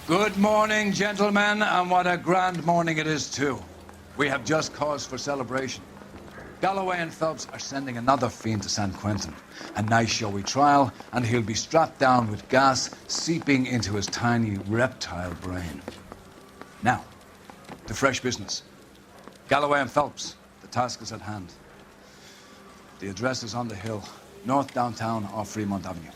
Good morning, gentlemen, and what a grand morning it is, too. We have just cause for celebration. Galloway and Phelps are sending another fiend to San Quentin. A nice showy trial, and he'll be strapped down with gas seeping into his tiny reptile brain. Now, to fresh business. Galloway and Phelps, the task is at hand. The address is on the hill, north downtown off Fremont Avenue.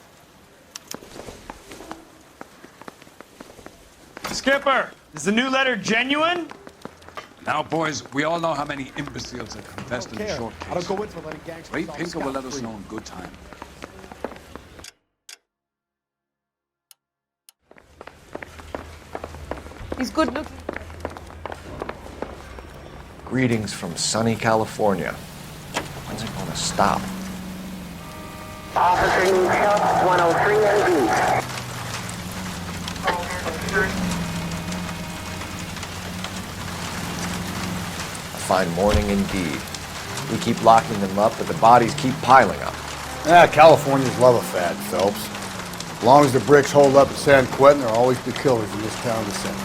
Skipper, is the new letter genuine? Now, boys, we all know how many imbeciles have confessed in the short case. I don't go into letting gangsters Ray off Pinker will let us scot-free. know in good time. He's good looking. Greetings from sunny California. When's it gonna stop? Officer needs help, 103 MD. A fine morning indeed. We keep locking them up, but the bodies keep piling up. Californians love a fad, Phelps. As long as the bricks hold up at San Quentin, there'll always be killers in this town to send.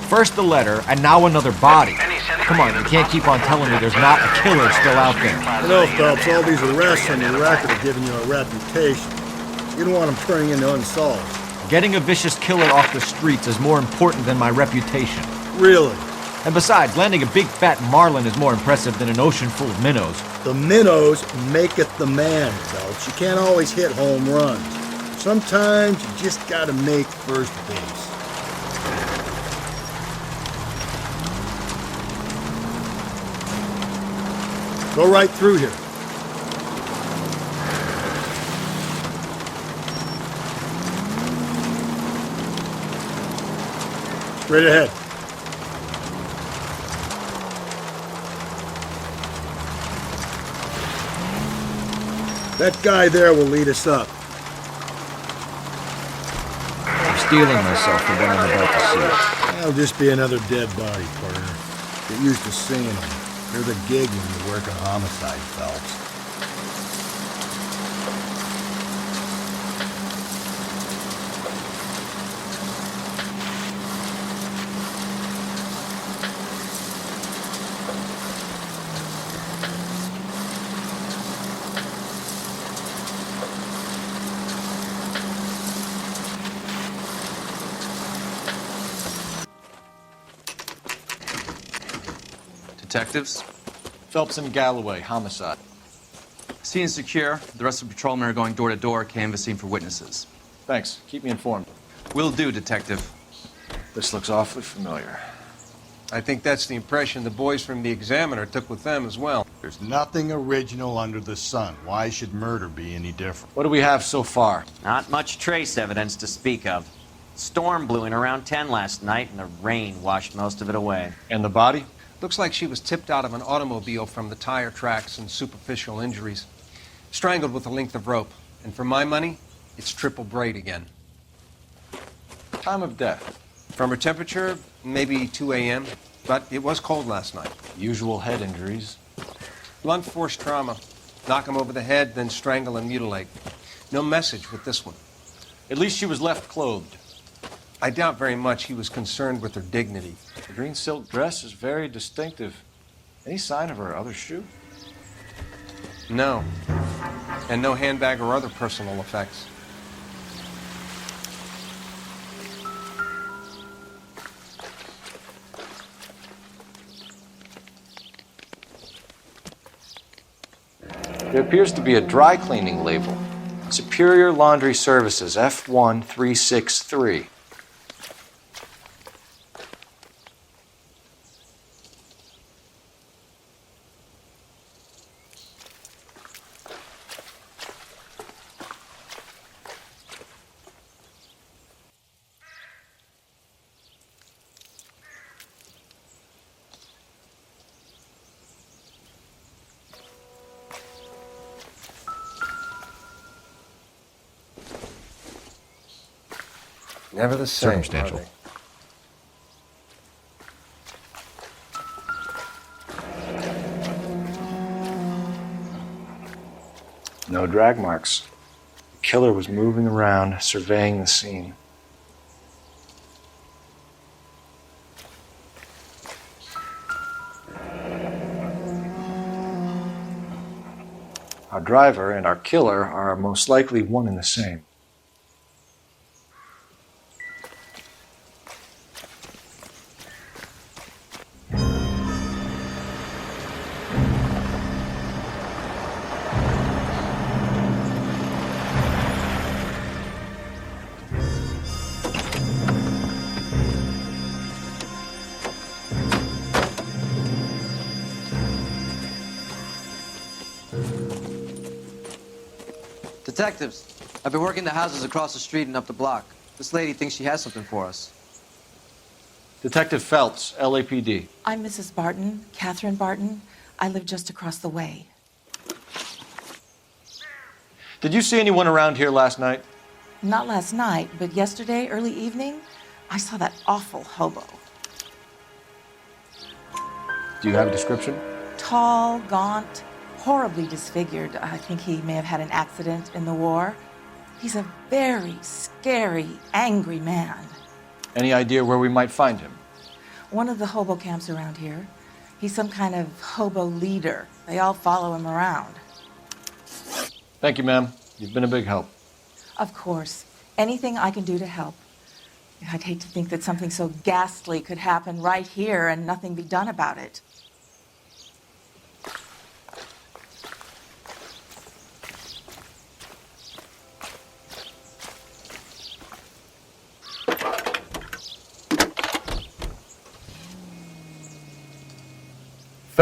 First the letter, and now another body. Come on, you can't keep on telling me there's not a killer still out there. You know, Phelps, all these arrests on your record are giving you a reputation. You don't want them turning into unsolved. Getting a vicious killer off the streets is more important than my reputation. Really? And besides, landing a big fat marlin is more impressive than an ocean full of minnows. The minnows maketh the man, Phelps. You can't always hit home runs. Sometimes you just gotta make first base. Go right through here. Straight ahead. That guy there will lead us up. I'm steeling myself for what I'm about to see. That'll just be another dead body, partner. Get used to seeing them. They're the gig when you work a homicide, Phelps. Detectives, Phelps and Galloway, homicide. scene is secure. The rest of the patrolmen are going door to door, canvassing for witnesses. Thanks. Keep me informed. Will do, Detective. This looks awfully familiar. I think that's the impression the boys from the Examiner took with them as well. There's nothing original under the sun. Why should murder be any different? What do we have so far? Not much trace evidence to speak of. Storm blew in around 10 last night, and the rain washed most of it away. And the body? Looks like she was tipped out of an automobile from the tire tracks and superficial injuries. Strangled with a length of rope. And for my money, it's triple braid again. Time of death? From her temperature, maybe 2 a.m., but it was cold last night. Usual head injuries. Blunt force trauma. Knock him over the head, then strangle and mutilate. No message with this one. At least she was left clothed. I doubt very much he was concerned with her dignity. The green silk dress is very distinctive. Any sign of her other shoe? No. And no handbag or other personal effects. There appears to be a dry cleaning label. Superior Laundry Services, F1363. Never the same. Circumstantial. No drag marks. The killer was moving around, surveying the scene. Our driver and our killer are most likely one and the same. Detectives, I've been working the houses across the street and up the block. This lady thinks she has something for us. Detective Phelps, LAPD. I'm Mrs. Barton, Catherine Barton. I live just across the way. Did you see anyone around here last night? Not last night, but yesterday, early evening, I saw that awful hobo. Do you have a description? Tall, gaunt, horribly disfigured. I think he may have had an accident in the war. He's a very scary, angry man. Any idea where we might find him? One of the hobo camps around here. He's some kind of hobo leader. They all follow him around. Thank you, ma'am. You've been a big help. Of course. Anything I can do to help. I'd hate to think that something so ghastly could happen right here and nothing be done about it.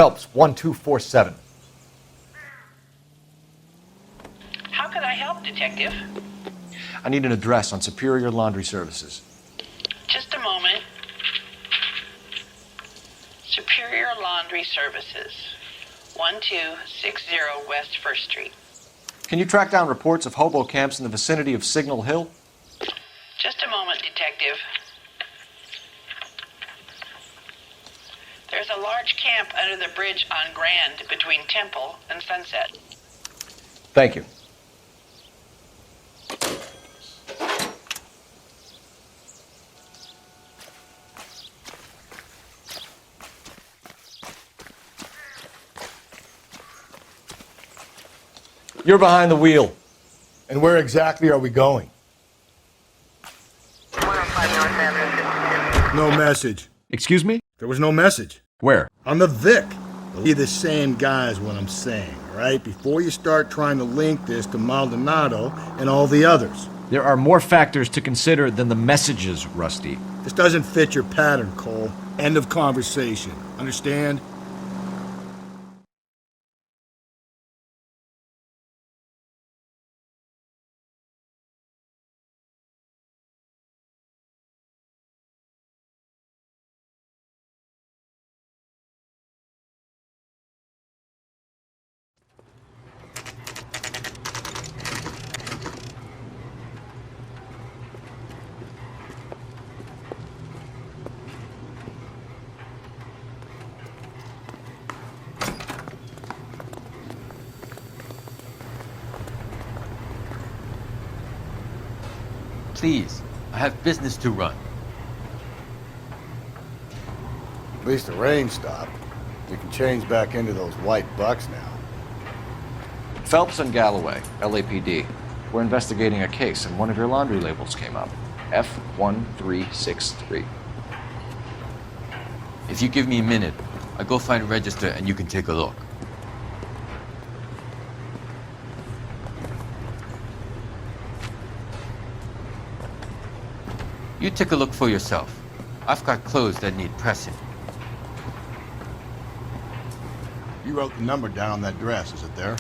Phelps, 1247. How can I help, Detective? I need an address on Superior Laundry Services. Just a moment. Superior Laundry Services, 1260 West 1st Street. Can you track down reports of hobo camps in the vicinity of Signal Hill? Just a moment, Detective. There's a large camp under the bridge on Grand between Temple and Sunset. Thank you. You're behind the wheel. And where exactly are we going? 105 North Avenue. No message. Excuse me? There was no message. Where? On the Vic. Be the same guy is what I'm saying, right? Before you start trying to link this to Maldonado and all the others. There are more factors to consider than the messages, Rusty. This doesn't fit your pattern, Cole. End of conversation. Understand? Please, I have business to run. At least the rain stopped. We can change back into those white bucks now. Phelps and Galloway, LAPD. We're investigating a case and one of your laundry labels came up. F1363. If you give me a minute, I'll go find a register and you can take a look. You take a look for yourself. I've got clothes that need pressing. You wrote the number down on that dress, is it there?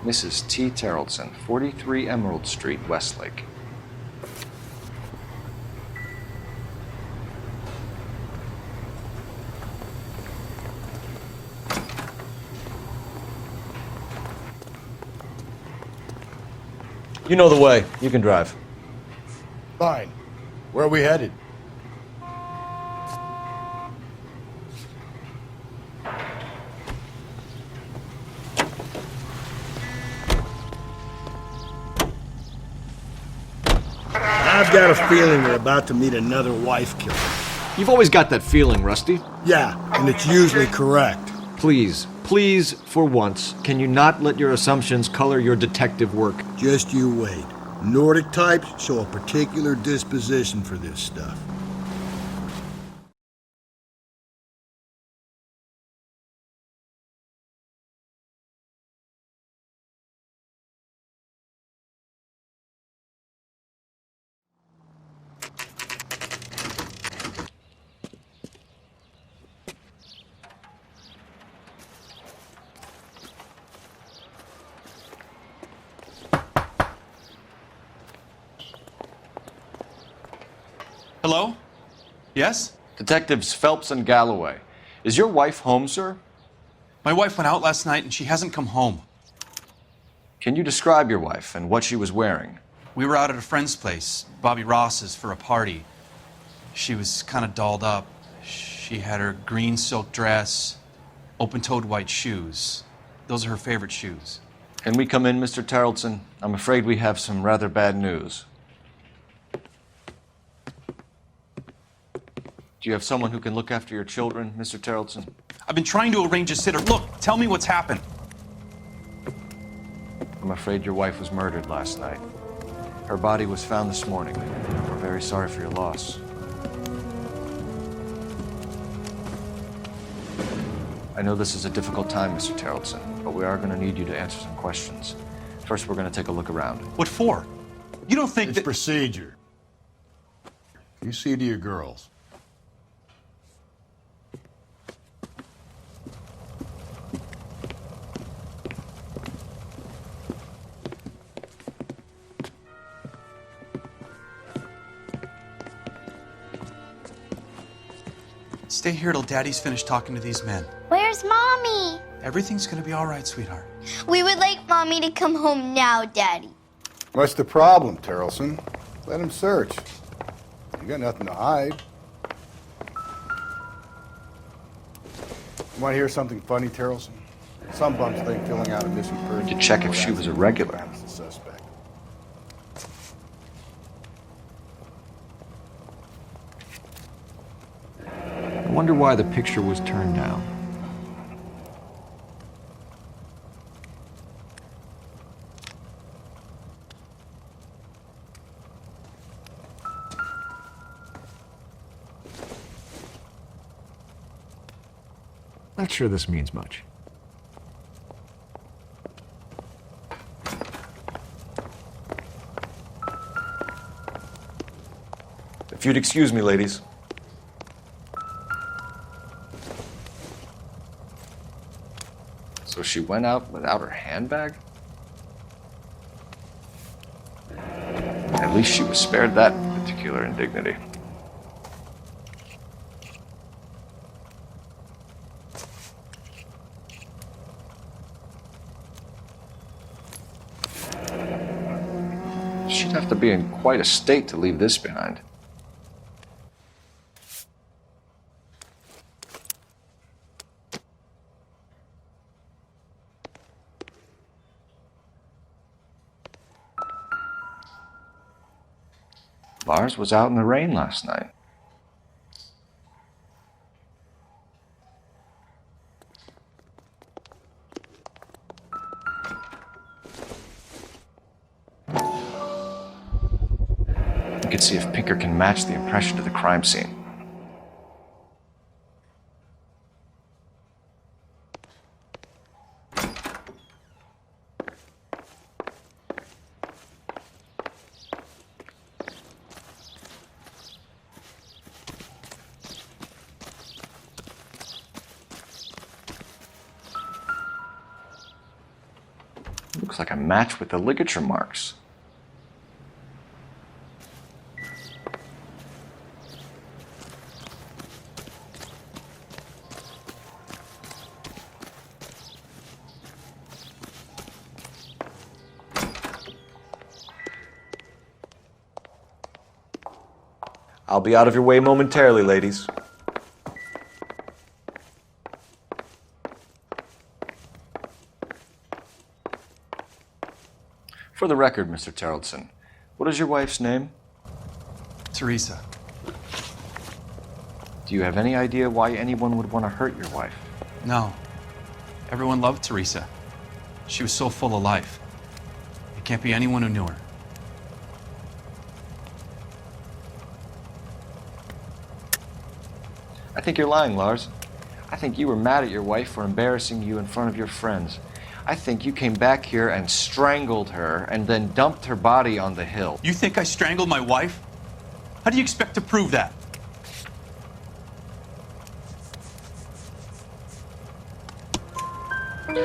Mrs. T. Terrellson, 43 Emerald Street, Westlake. You know the way. You can drive. Fine. Where are we headed? got a feeling we're about to meet another wife killer. You've always got that feeling, Rusty. Yeah, and it's usually correct. Please, for once, can you not let your assumptions color your detective work? Just you wait. Nordic types show a particular disposition for this stuff. Hello? Yes? Detectives Phelps and Galloway. Is your wife home, sir? My wife went out last night and she hasn't come home. Can you describe your wife and what she was wearing? We were out at a friend's place, Bobby Ross's, for a party. She was kind of dolled up. She had her green silk dress, open-toed white shoes. Those are her favorite shoes. Can we come in, Mr. Tarleton? I'm afraid we have some rather bad news. Do you have someone who can look after your children, Mr. Tarleton? I've been trying to arrange a sitter. Look, tell me what's happened. I'm afraid your wife was murdered last night. Her body was found this morning. We're very sorry for your loss. I know this is a difficult time, Mr. Tarleton, but we are going to need you to answer some questions. First, we're going to take a look around. What for? You don't think It's that... procedure. You see to your girls. Stay here till Daddy's finished talking to these men. Where's Mommy? Everything's gonna be all right, sweetheart. We would like Mommy to come home now, Daddy. What's the problem, Tarleton? Let him search. You got nothing to hide. You want to hear something funny, Tarleton? Some bums think filling out a missing person... To check if she was a regular. ...is the suspect. I wonder why the picture was turned down. Not sure this means much. If you'd excuse me, ladies. So she went out without her handbag? At least she was spared that particular indignity. She'd have to be in quite a state to leave this behind. Lars was out in the rain last night. You can see if Pinker can match the impression to the crime scene. Looks like a match with the ligature marks. I'll be out of your way momentarily, ladies. For the record, Mr. Tarleton, what is your wife's name? Teresa. Do you have any idea why anyone would want to hurt your wife? No. Everyone loved Teresa. She was so full of life. It can't be anyone who knew her. I think you're lying, Lars. I think you were mad at your wife for embarrassing you in front of your friends. I think you came back here and strangled her and then dumped her body on the hill. You think I strangled my wife? How do you expect to prove that?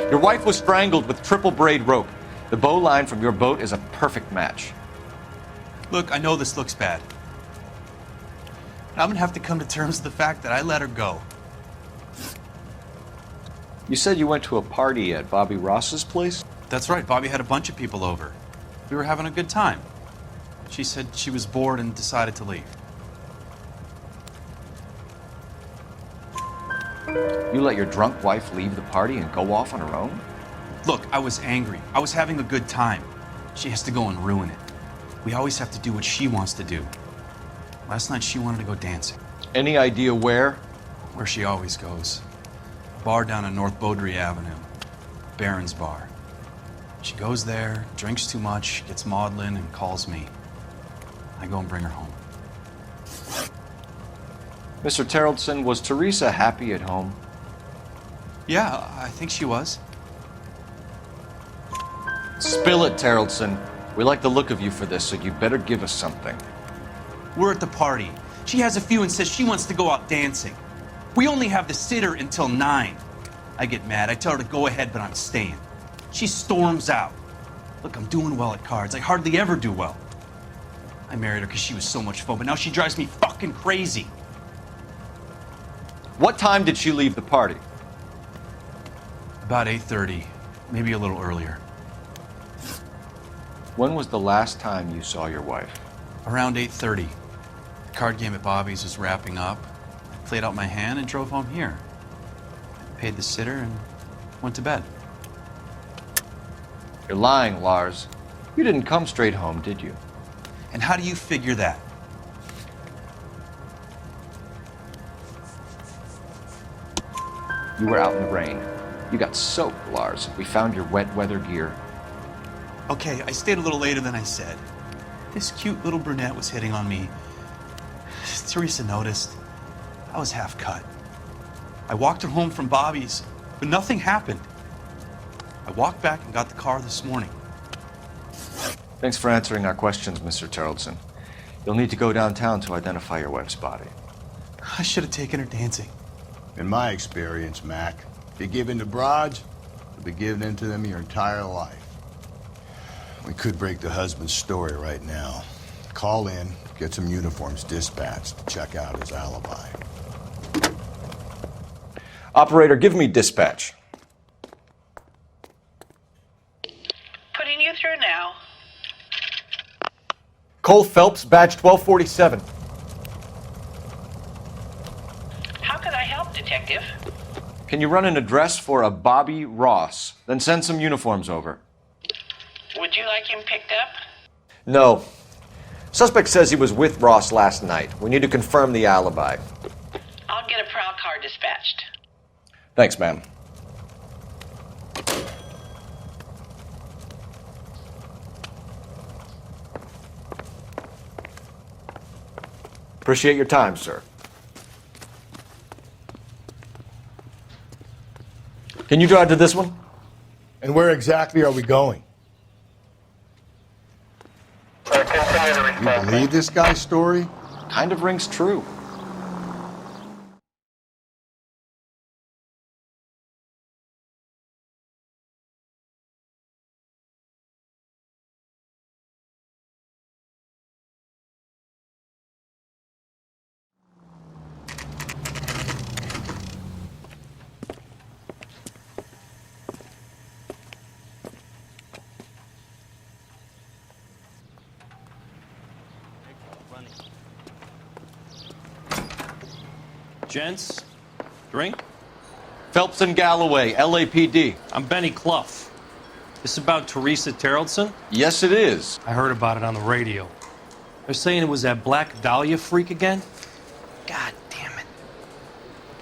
Your wife was strangled with triple braid rope. The bow line from your boat is a perfect match. Look, I know this looks bad. I'm gonna have to come to terms with the fact that I let her go. You said you went to a party at Bobby Ross's place? That's right, Bobby had a bunch of people over. We were having a good time. She said she was bored and decided to leave. You let your drunk wife leave the party and go off on her own? Look, I was angry. I was having a good time. She has to go and ruin it. We always have to do what she wants to do. Last night she wanted to go dancing. Any idea where? Where she always goes. A bar down on North Beaudry Avenue. Baron's Bar. She goes there, drinks too much, gets maudlin, and calls me. I go and bring her home. Mr. Terrellson, was Teresa happy at home? Yeah, I think she was. Spill it, Terrellson. We like the look of you for this, so you better give us something. We're at the party. She has a few and says she wants to go out dancing. We only have the sitter until 9. I get mad. I tell her to go ahead, but I'm staying. She storms out. Look, I'm doing well at cards. I hardly ever do well. I married her because she was so much fun, but now she drives me fucking crazy. What time did she leave the party? About 8:30, maybe a little earlier. When was the last time you saw your wife? Around 8:30. The card game at Bobby's was wrapping up. I played out my hand and drove home here. Paid the sitter and went to bed. You're lying, Lars. You didn't come straight home, did you? And how do you figure that? You were out in the rain. You got soaked, Lars. We found your wet weather gear. Okay, I stayed a little later than I said. This cute little brunette was hitting on me. Teresa noticed. I was half cut. I walked her home from Bobby's, but nothing happened. I walked back and got the car this morning. Thanks for answering our questions, Mr. Terrellson. You'll need to go downtown to identify your wife's body. I should have taken her dancing. In my experience, Mac, if you give in to broads, you'll be giving in to them your entire life. We could break the husband's story right now. Call in, get some uniforms dispatched, check out his alibi. Operator, give me dispatch. Putting you through now. Cole Phelps, badge 1247. How could I help, Detective? Can you run an address for a Bobby Ross? Then send some uniforms over. Would you like him picked up? No. Suspect says he was with Ross last night. We need to confirm the alibi. I'll get a prowl car dispatched. Thanks, ma'am. Appreciate your time, sir. Can you drive to this one? And where exactly are we going? You believe this guy's story? Kind of rings true. Gents, drink? Phelps and Galloway, LAPD. I'm Benny Clough. This about Teresa Terrellson? Yes, it is. I heard about it on the radio. They're saying it was that Black Dahlia freak again? God damn it.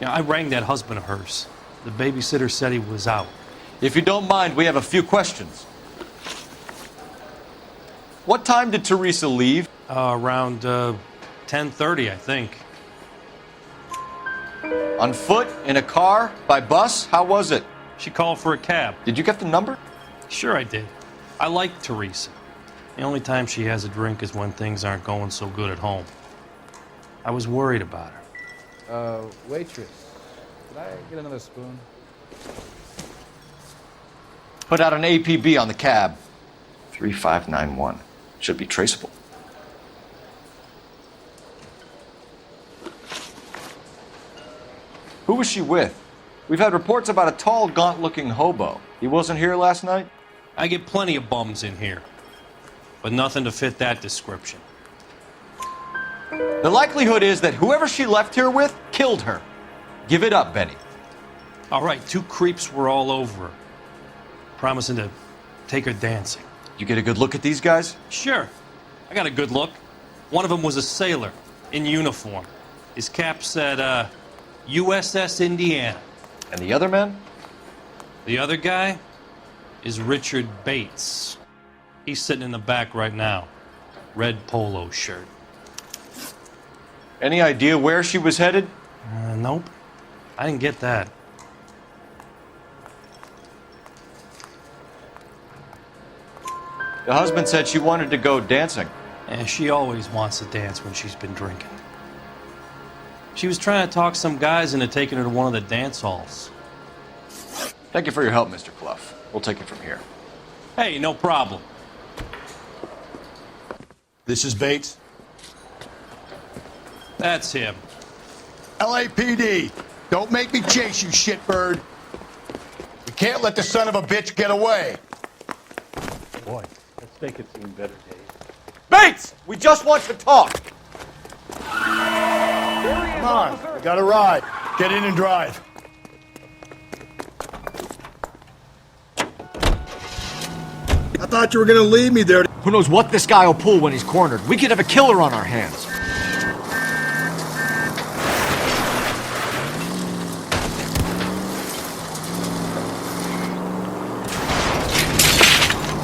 You know, I rang that husband of hers. The babysitter said he was out. If you don't mind, we have a few questions. What time did Teresa leave? Around 10:30, I think. On foot? In a car? By bus? How was it? She called for a cab. Did you get the number? Sure I did. I like Teresa. The only time she has a drink is when things aren't going so good at home. I was worried about her. Waitress, could I get another spoon? Put out an APB on the cab. 3591. Should be traceable. Who was she with? We've had reports about a tall, gaunt-looking hobo. He wasn't here last night? I get plenty of bums in here, but nothing to fit that description. The likelihood is that whoever she left here with killed her. Give it up, Benny. All right, 2 creeps were all over her, promising to take her dancing. You get a good look at these guys? Sure. I got a good look. One of them was a sailor in uniform. His cap said, USS Indiana. And the other man? The other guy is Richard Bates. He's sitting in the back right now. Red polo shirt. Any idea where she was headed? Nope. I didn't get that. The husband said she wanted to go dancing. And she always wants to dance when she's been drinking. She was trying to talk some guys into taking her to one of the dance halls. Thank you for your help, Mr. Clough. We'll take it from here. Hey, no problem. This is Bates. That's him. LAPD, don't make me chase you, shitbird. We can't let the son of a bitch get away. Boy, let's make it seem better days. Bates! We just want to talk! Come on, we got a ride. Get in and drive. I thought you were gonna leave me there. Who knows what this guy will pull when he's cornered? We could have a killer on our hands.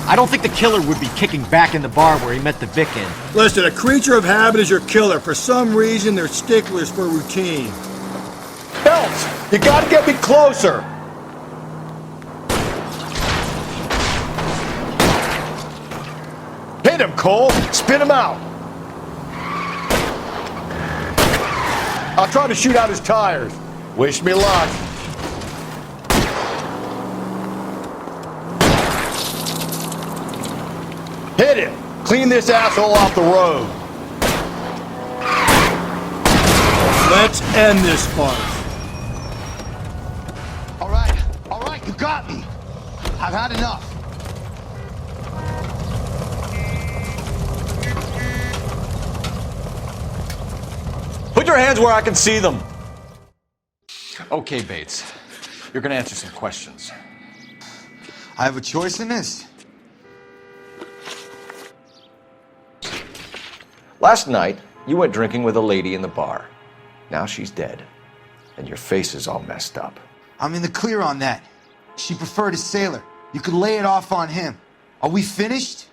I don't think the killer would be kicking back in the bar where he met the Vic in. Listen, a creature of habit is your killer. For some reason, they're sticklers for routine. Phelps, you gotta get me closer. Hit him, Cole. Spin him out. I'll try to shoot out his tires. Wish me luck. Hit him. Clean this asshole off the road. Let's end this farce. All right, you got me. I've had enough. Put your hands where I can see them. Okay, Bates. You're gonna answer some questions. I have a choice in this. Last night, you went drinking with a lady in the bar. Now she's dead, and your face is all messed up. I'm in the clear on that. She preferred a sailor. You could lay it off on him. Are we finished?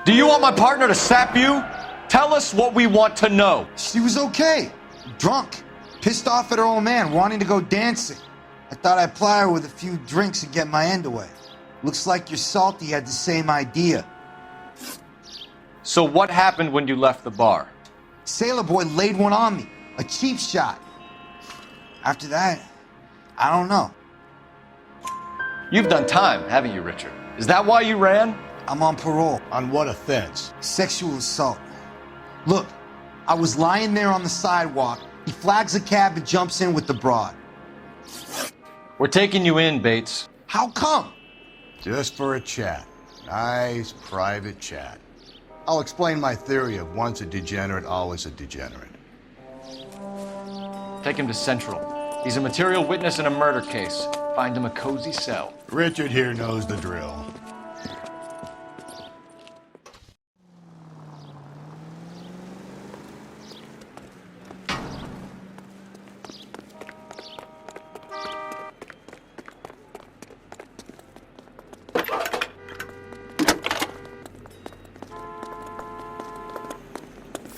Do you want my partner to sap you? Tell us what we want to know. She was okay. Drunk. Pissed off at her old man, wanting to go dancing. I thought I'd ply her with a few drinks and get my end away. Looks like your salty had the same idea. So what happened when you left the bar? Sailor boy laid one on me. A cheap shot. After that, I don't know. You've done time, haven't you, Richard? Is that why you ran? I'm on parole. On what offense? Sexual assault. Look, I was lying there on the sidewalk. He flags a cab and jumps in with the broad. We're taking you in, Bates. How come? Just for a chat. Nice private chat. I'll explain my theory of once a degenerate, always a degenerate. Take him to Central. He's a material witness in a murder case. Find him a cozy cell. Richard here knows the drill.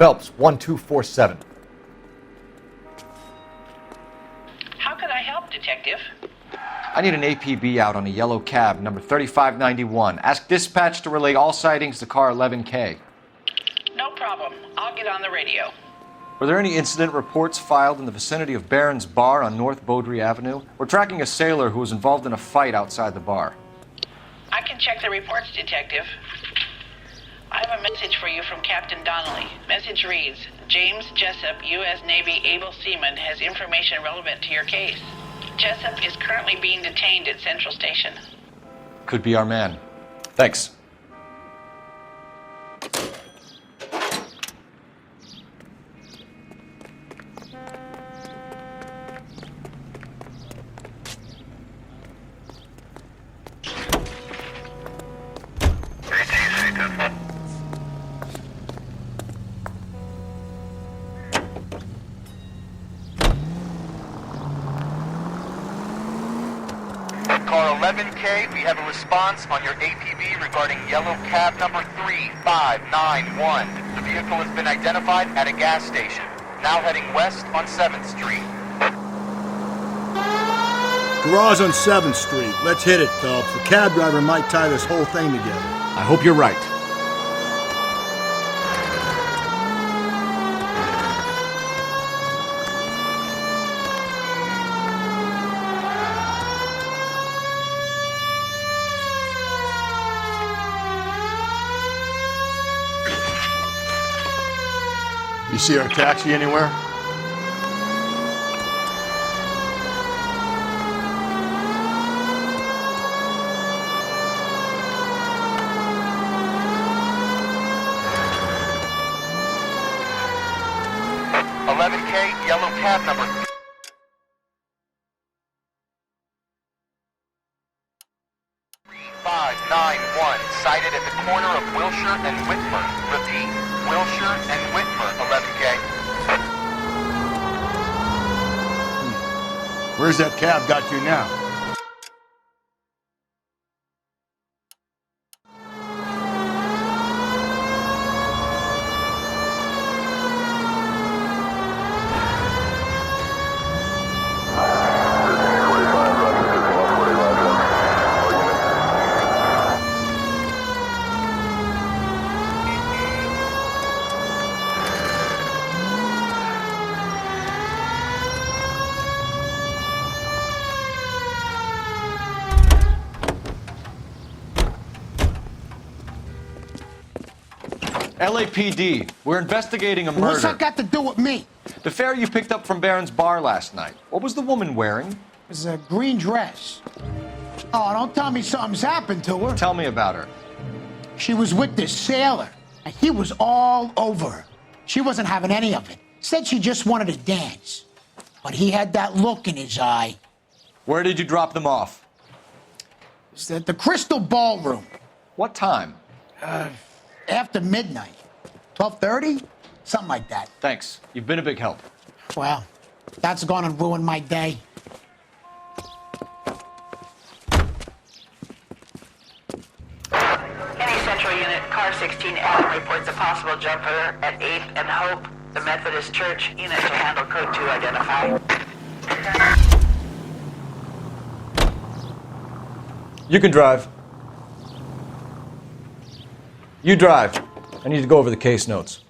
Phelps, 1247. How can I help, Detective? I need an APB out on a yellow cab, number 3591. Ask dispatch to relay all sightings to car 11K. No problem. I'll get on the radio. Were there any incident reports filed in the vicinity of Barron's Bar on North Beaudry Avenue? We're tracking a sailor who was involved in a fight outside the bar. I can check the reports, Detective. I have a message for you from Captain Donnelly. Message reads, James Jessup, U.S. Navy able seaman, has information relevant to your case. Jessup is currently being detained at Central Station. Could be our man. Thanks. Car 11K, we have a response on your APB regarding yellow cab number 3591. The vehicle has been identified at a gas station. Now heading west on 7th Street. Garage on 7th Street. Let's hit it, Phelps. The cab driver might tie this whole thing together. I hope you're right. You see our taxi anywhere? Yellow cab number 3591, sighted at the corner of Wilshire and Whitmer. Repeat, Wilshire and Whitmer, 11K. Where's that cab got you now? LAPD, we're investigating a murder. What's that got to do with me? The fare you picked up from Barron's Bar last night. What was the woman wearing? It was a green dress. Oh, don't tell me something's happened to her. Tell me about her. She was with this sailor, and he was all over her. She wasn't having any of it. Said she just wanted to dance. But he had that look in his eye. Where did you drop them off? It was at the Crystal Ballroom. What time? After midnight. 12:30? Something like that. Thanks. You've been a big help. Well, that's gone and ruined my day. Any Central Unit, Car 16 Adam reports a possible jumper at 8th and Hope. The Methodist Church unit to handle code 2 identify. You can drive. You drive. I need to go over the case notes.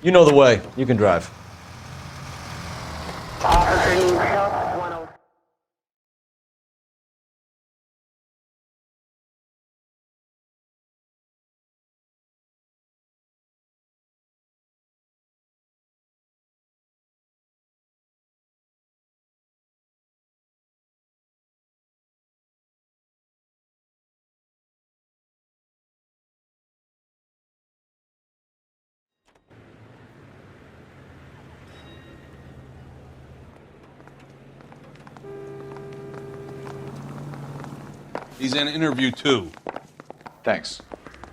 You know the way. You can drive. He's in interview 2. Thanks.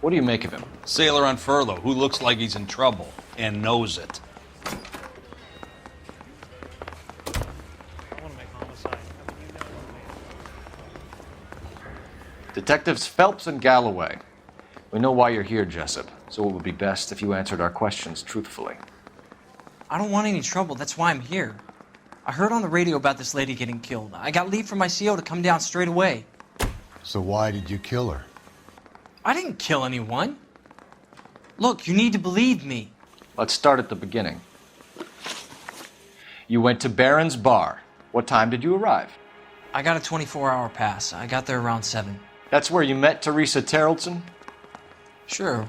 What do you make of him? Sailor on furlough who looks like he's in trouble and knows it. Detectives Phelps and Galloway. We know why you're here, Jessup, so it would be best if you answered our questions truthfully. I don't want any trouble. That's why I'm here. I heard on the radio about this lady getting killed. I got leave from my CO to come down straight away. So why did you kill her? I didn't kill anyone. Look, you need to believe me. Let's start at the beginning. You went to Barron's Bar. What time did you arrive? I got a 24-hour pass. I got there around 7. That's where you met Teresa Terrelson? Sure.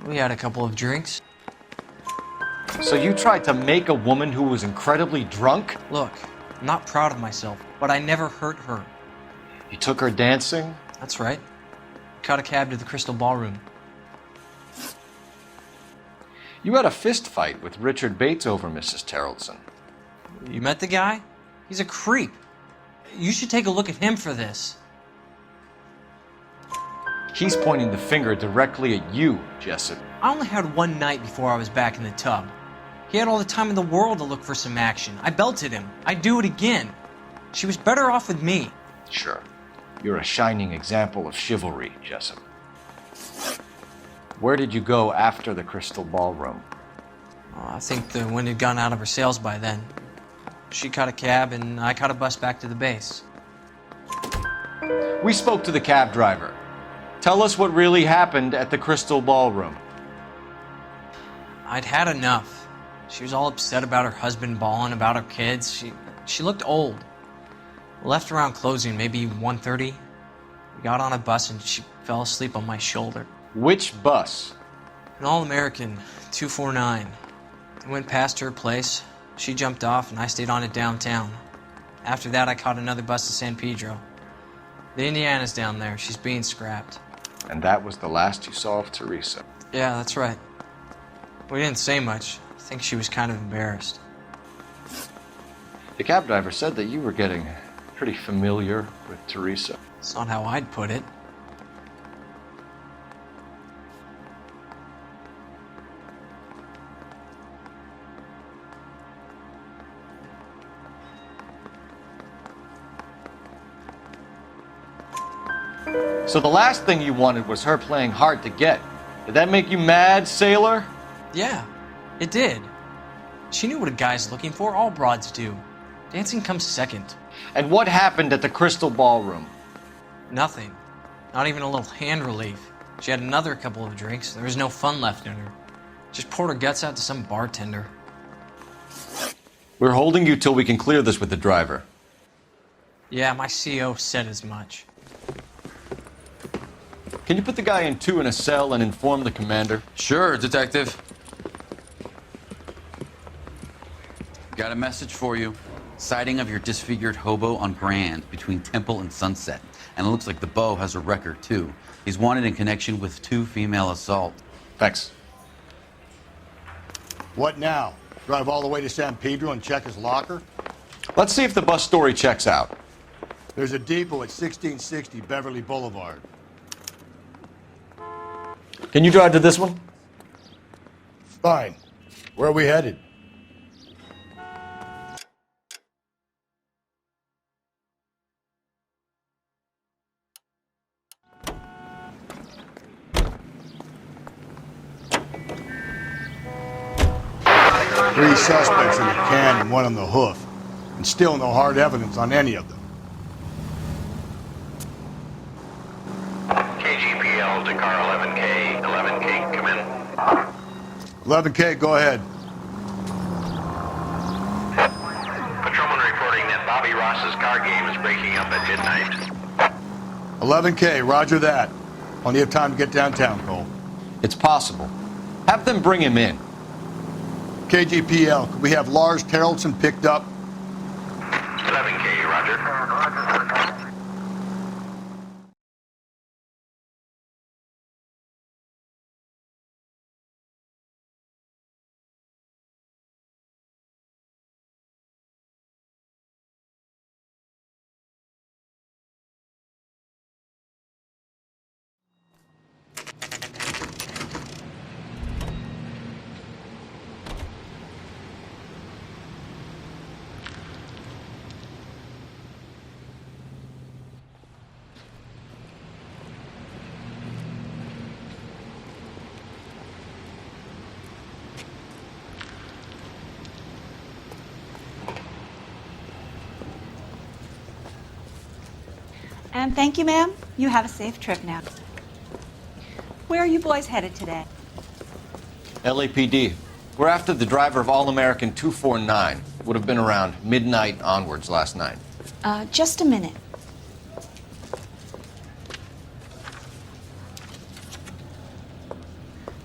We had a couple of drinks. So you tried to make a woman who was incredibly drunk? Look, I'm not proud of myself, but I never hurt her. You took her dancing? That's right. Caught a cab to the Crystal Ballroom. You had a fist fight with Richard Bates over Mrs. Terrelson. You met the guy? He's a creep. You should take a look at him for this. He's pointing the finger directly at you, Jessup. I only had one night before I was back in the tub. He had all the time in the world to look for some action. I belted him. I'd do it again. She was better off with me. Sure. You're a shining example of chivalry, Jessup. Where did you go after the Crystal Ballroom? I think the wind had gone out of her sails by then. She caught a cab and I caught a bus back to the base. We spoke to the cab driver. Tell us what really happened at the Crystal Ballroom. I'd had enough. She was all upset about her husband bawling about her kids. She looked old. Left around closing, maybe 1:30. We got on a bus and she fell asleep on my shoulder. Which bus? An All-American, 249. I went past her place. She jumped off and I stayed on it downtown. After that, I caught another bus to San Pedro. The Indiana's down there. She's being scrapped. And that was the last you saw of Teresa? Yeah, that's right. We didn't say much. I think she was kind of embarrassed. The cab driver said that you were getting pretty familiar with Teresa. It's not how I'd put it. So the last thing you wanted was her playing hard to get. Did that make you mad, sailor? Yeah, it did. She knew what a guy's looking for. All broads do. Dancing comes second. And what happened at the Crystal Ballroom? Nothing. Not even a little hand relief. She had another couple of drinks. There was no fun left in her. Just poured her guts out to some bartender. We're holding you till we can clear this with the driver. Yeah, my CO said as much. Can you put the guy in 2 in a cell and inform the commander? Sure, Detective. Got a message for you. Sighting of your disfigured hobo on Grand between Temple and Sunset. And it looks like the Beau has a record, too. He's wanted in connection with 2 female assaults. Thanks. What now? Drive all the way to San Pedro and check his locker? Let's see if the bus story checks out. There's a depot at 1660 Beverly Boulevard. Can you drive to this one? Fine. Where are we headed? Three suspects in the can and one on the hoof. And still no hard evidence on any of them. KGPL to car 11K. 11K, come in. 11K, go ahead. Patrolman reporting that Bobby Ross's car game is breaking up at midnight. 11K, roger that. Plenty of time to get downtown, Cole. It's possible. Have them bring him in. KGPL, could we have Lars Terrelson picked up? 11K, roger. And thank you, ma'am. You have a safe trip now. Where are you boys headed today? LAPD. We're after the driver of All-American 249. Would have been around midnight onwards last night. Just a minute.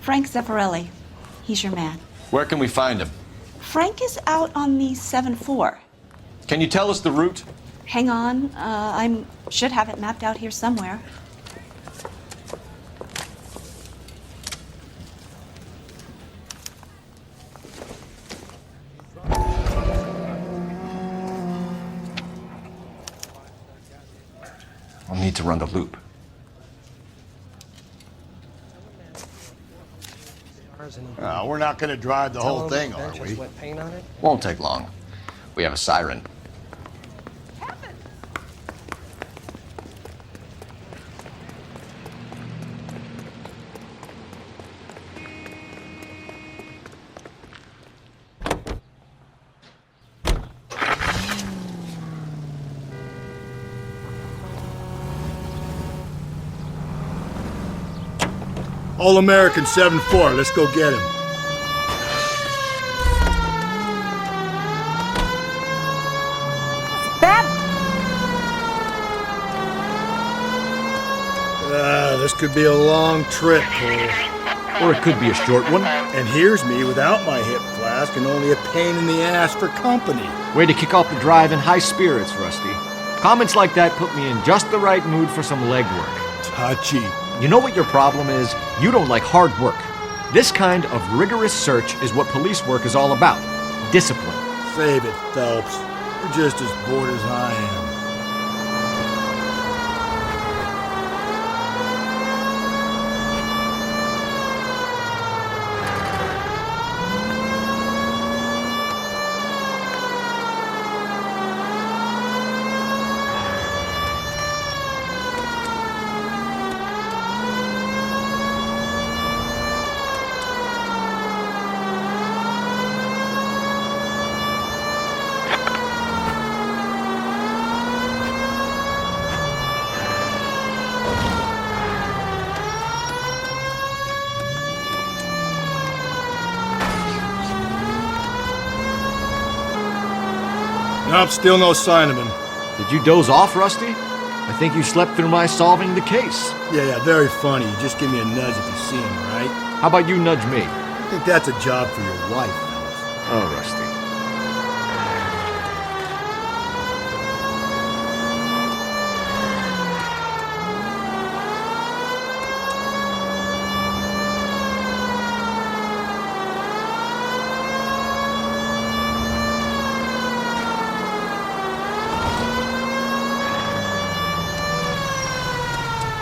Frank Zeffirelli. He's your man. Where can we find him? Frank is out on the 7-4. Can you tell us the route? Hang on. I should have it mapped out here somewhere. I'll need to run the loop. We're not going to drive the whole thing, are we? Won't take long. We have a siren. All-American 7-4. Let's go get him. This could be a long trip, Cole. Or it could be a short one. And here's me without my hip flask and only a pain in the ass for company. Way to kick off the drive in high spirits, Rusty. Comments like that put me in just the right mood for some legwork. Touchy. You know what your problem is? You don't like hard work. This kind of rigorous search is what police work is all about. Discipline. Save it, Phelps. You're just as bored as I am. Nope, still no sign of him. Did you doze off, Rusty? I think you slept through my solving the case. Yeah, very funny. You just give me a nudge if you see him, right? How about you nudge me? I think that's a job for your wife, Phelps. Oh, Rusty.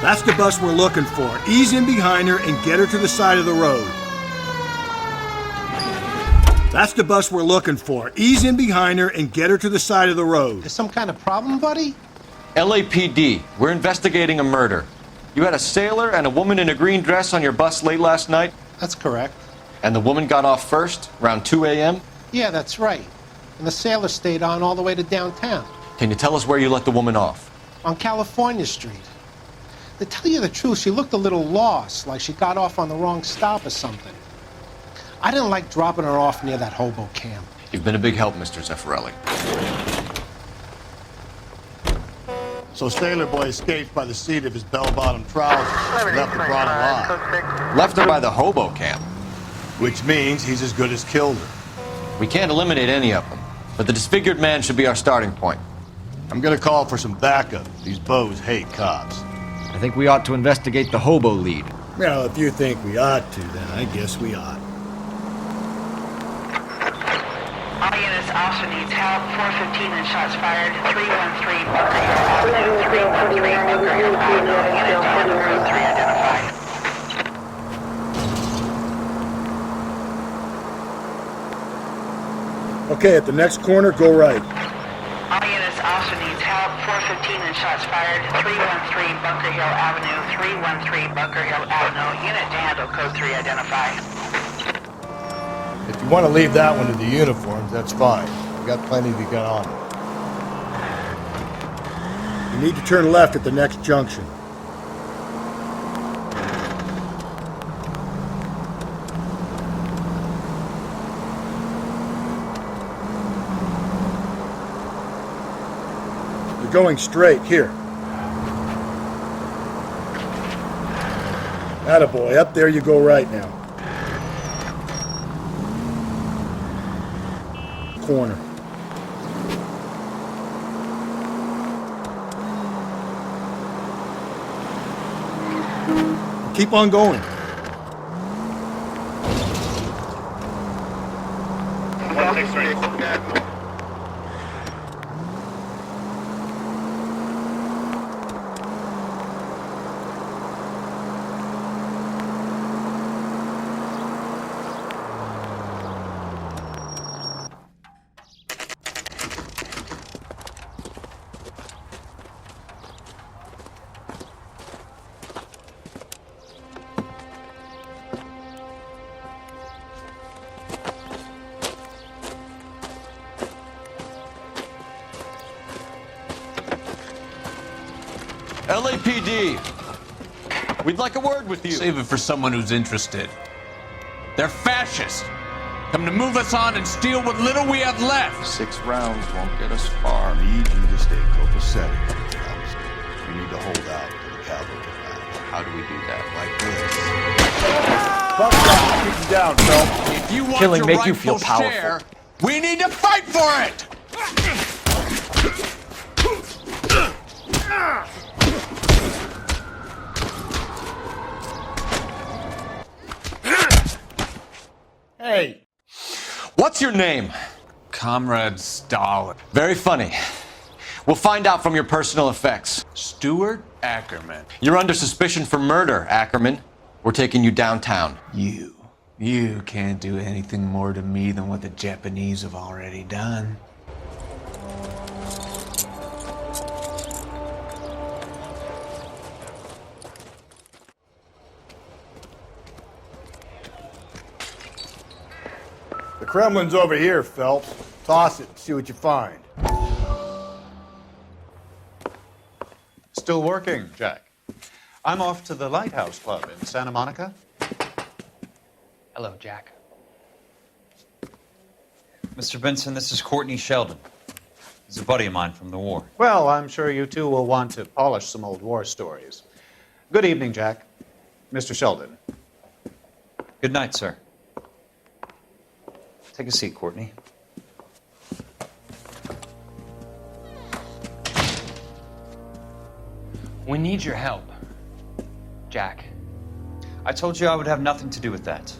That's the bus we're looking for. Ease in behind her and get her to the side of the road. That's the bus we're looking for. Ease in behind her and get her to the side of the road. There's some kind of problem, buddy? LAPD. We're investigating a murder. You had a sailor and a woman in a green dress on your bus late last night? That's correct. And the woman got off first, around 2 a.m.? Yeah, that's right. And the sailor stayed on all the way to downtown. Can you tell us where you let the woman off? On California Street. To tell you the truth, she looked a little lost, like she got off on the wrong stop or something. I didn't like dropping her off near that hobo camp. You've been a big help, Mr. Zeffirelli. So Sailor Boy escaped by the seat of his bell-bottom trousers and left her brought alive. Left her by the hobo camp. Which means he's as good as killed her. We can't eliminate any of them, but the disfigured man should be our starting point. I'm gonna call for some backup. These bows hate cops. I think we ought to investigate the hobo lead. Well, if you think we ought to, then I guess we ought. All units, officer needs help. 415 and shots fired. 313 Bunker Hill Avenue. 313 Bunker Hill Avenue. Unit down. Code 3 identified. Okay, at the next corner, go right. All units, officer needs help. 415 and shots fired. 313 Bunker Hill Avenue. 313 Bunker Hill Avenue. Unit to handle. Code 3 identified. If you want to leave that one to the uniforms, that's fine. We got plenty to get on. You need to turn left at the next junction. You're going straight. Here. Attaboy, up there you go right now. Corner. Keep on going. LAPD, we'd like a word with you. Save it for someone who's interested. They're fascists. Come to move us on and steal what little we have left. 6 rounds won't get us far. I need you to stay copacetic, fellas. You need to hold out till the cavalry come out. How do we do that? Like this. Fuck that. Keep him down, Phelps. If you want Killing your make you feel rightful powerful. share, we need to fight for it. Hey. What's your name? Comrade Stalin. Very funny. We'll find out from your personal effects. Stuart Ackerman. You're under suspicion for murder, Ackerman. We're taking you downtown. You can't do anything more to me than what the Japanese have already done. The Kremlin's over here, Phelps. Toss it and see what you find. Still working, Jack. I'm off to the Lighthouse Club in Santa Monica. Hello, Jack. Mr. Benson, this is Courtney Sheldon. He's a buddy of mine from the war. Well, I'm sure you two will want to polish some old war stories. Good evening, Jack. Mr. Sheldon. Good night, sir. Take a seat, Courtney. We need your help, Jack. I told you I would have nothing to do with that.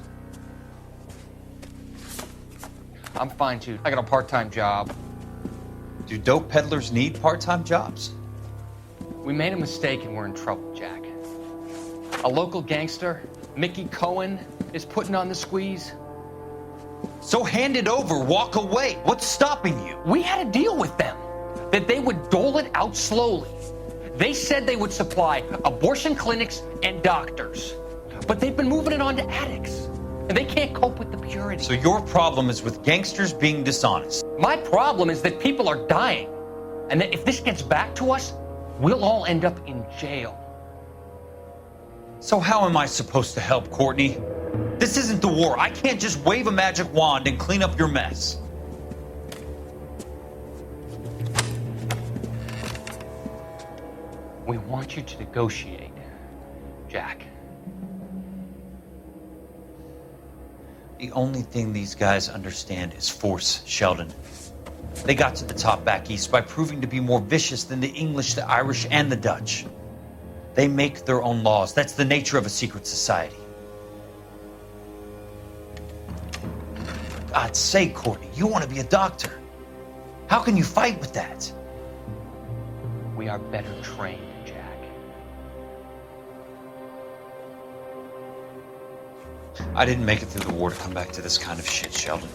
I'm fine, too. I got a part-time job. Do dope peddlers need part-time jobs? We made a mistake and we're in trouble, Jack. A local gangster, Mickey Cohen, is putting on the squeeze. So hand it over, walk away. What's stopping you? We had a deal with them that they would dole it out slowly. They said they would supply abortion clinics and doctors, but they've been moving it on to addicts, and they can't cope with the purity. So your problem is with gangsters being dishonest. My problem is that people are dying, and that if this gets back to us, we'll all end up in jail. So how am I supposed to help, Courtney? This isn't the war. I can't just wave a magic wand and clean up your mess. We want you to negotiate, Jack. The only thing these guys understand is force, Sheldon. They got to the top back east by proving to be more vicious than the English, the Irish, and the Dutch. They make their own laws. That's the nature of a secret society. God's sake, Courtney, you want to be a doctor. How can you fight with that? We are better trained, Jack. I didn't make it through the war to come back to this kind of shit, Sheldon.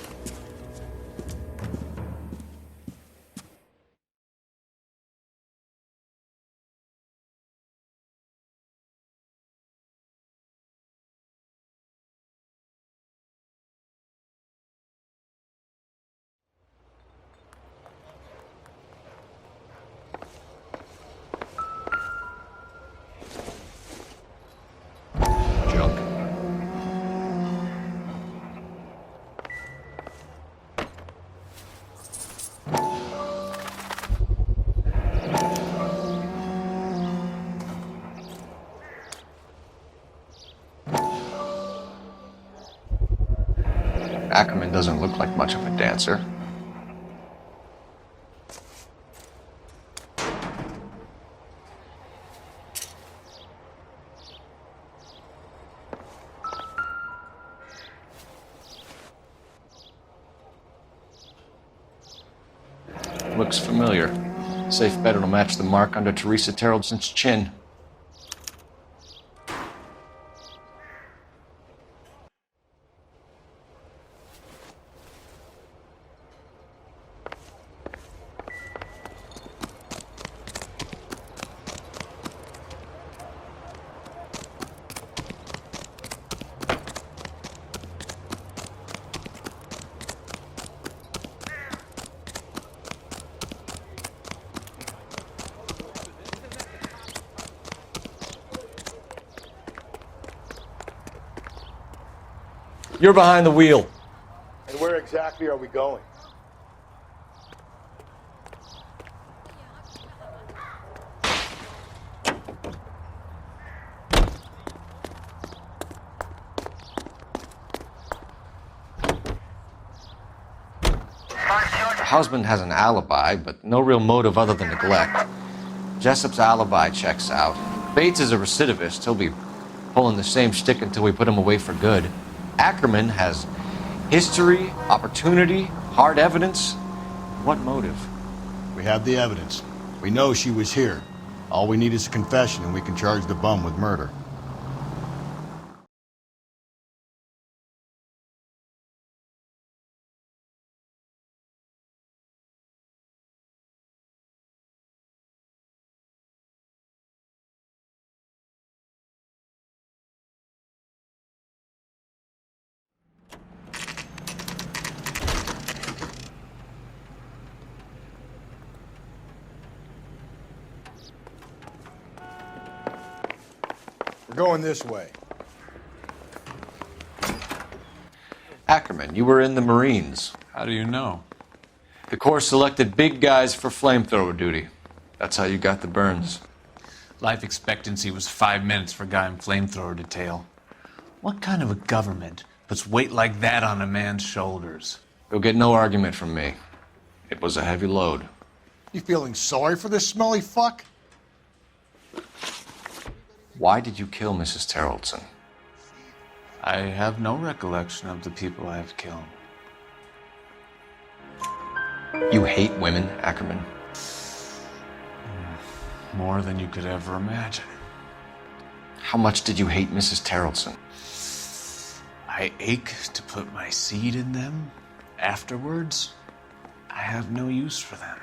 Ackerman doesn't look like much of a dancer. Looks familiar. Safe bet it'll match the mark under Teresa Terreldson's chin. You're behind the wheel. And where exactly are we going? Her husband has an alibi, but no real motive other than neglect. Jessup's alibi checks out. Bates is a recidivist. He'll be pulling the same shtick until we put him away for good. Ackerman has history, opportunity, hard evidence. What motive? We have the evidence. We know she was here. All we need is a confession and we can charge the bum with murder. We're going this way. Ackerman, you were in the Marines. How do you know? The Corps selected big guys for flamethrower duty. That's how you got the burns. Life expectancy was 5 minutes for a guy in flamethrower detail. What kind of a government puts weight like that on a man's shoulders? You'll get no argument from me. It was a heavy load. You feeling sorry for this smelly fuck? Why did you kill Mrs. Terreldson? I have no recollection of the people I have killed. You hate women, Ackerman? More than you could ever imagine. How much did you hate Mrs. Terreldson? I ache to put my seed in them. Afterwards, I have no use for them.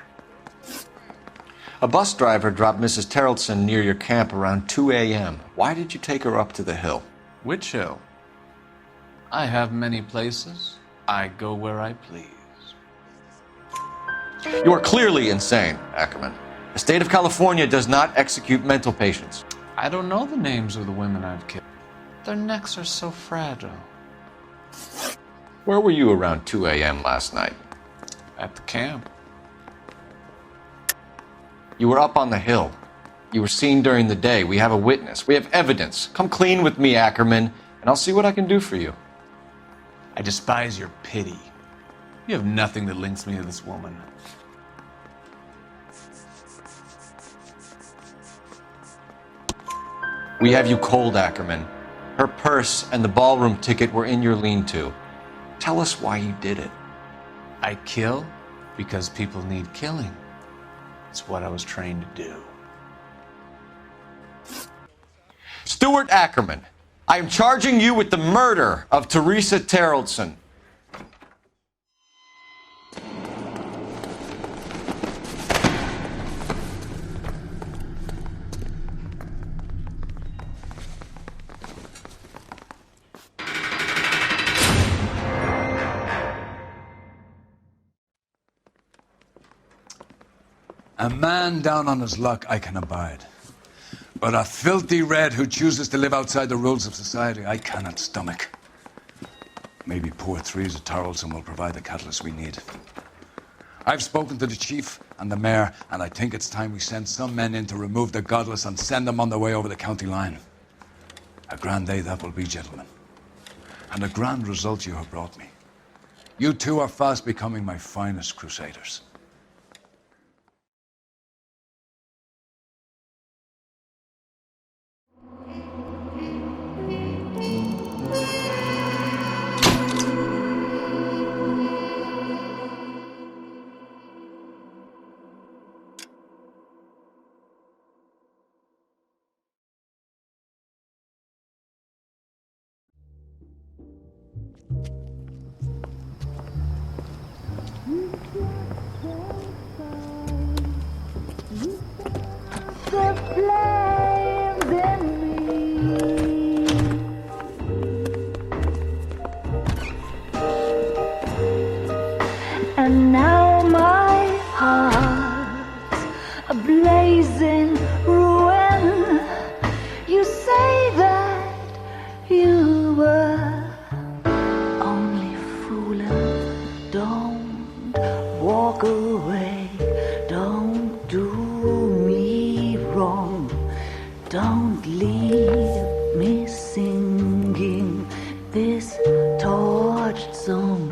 A bus driver dropped Mrs. Terreldson near your camp around 2 a.m. Why did you take her up to the hill? Which hill? I have many places. I go where I please. You are clearly insane, Ackerman. The state of California does not execute mental patients. I don't know the names of the women I've killed. Their necks are so fragile. Where were you around 2 a.m. last night? At the camp. You were up on the hill. You were seen during the day. We have a witness. We have evidence. Come clean with me, Ackerman, and I'll see what I can do for you. I despise your pity. You have nothing that links me to this woman. We have you cold, Ackerman. Her purse and the ballroom ticket were in your lean-to. Tell us why you did it. I kill because people need killing. It's what I was trained to do. Stuart Ackerman, I am charging you with the murder of Teresa Terreldson. A man down on his luck I can abide. But a filthy red who chooses to live outside the rules of society, I cannot stomach. Maybe poor Teresa Terreldson will provide the catalyst we need. I've spoken to the chief and the mayor, and I think it's time we send some men in to remove the godless and send them on their way over the county line. A grand day that will be, gentlemen. And a grand result you have brought me. You two are fast becoming my finest crusaders. The flames in me. And now my heart's a blazing ruin. You say that you were only fooling. Don't walk away. Don't do me wrong. Don't leave me singing this torched song.